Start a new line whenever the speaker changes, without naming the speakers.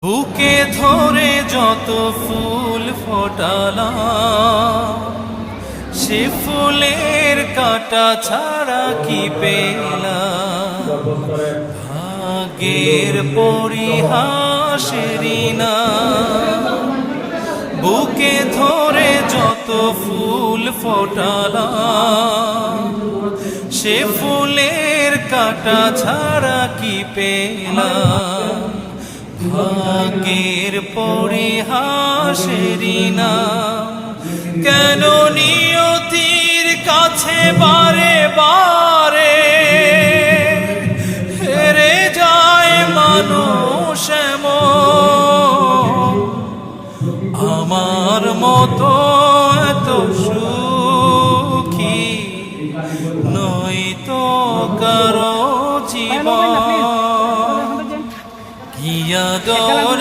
বুকে ধরে যত ফুল ফোটালাম, সে ফুলের কাঁটা ছাড়া কি পেলাম? ভাগ্যের পরিহাসেরই না। বুকে ধরে যত ফুল ফোটালাম, সে ফুলের কাঁটা ছাড়া কি পেলাম? ভাগ্যের পরিহাসেরই নাম। কেন নিয়তির কাছে বারে বারে হেরে যায় মানুষ এমন? আমার মতো এত সুখী নই তো কারো জীবন। কি আদর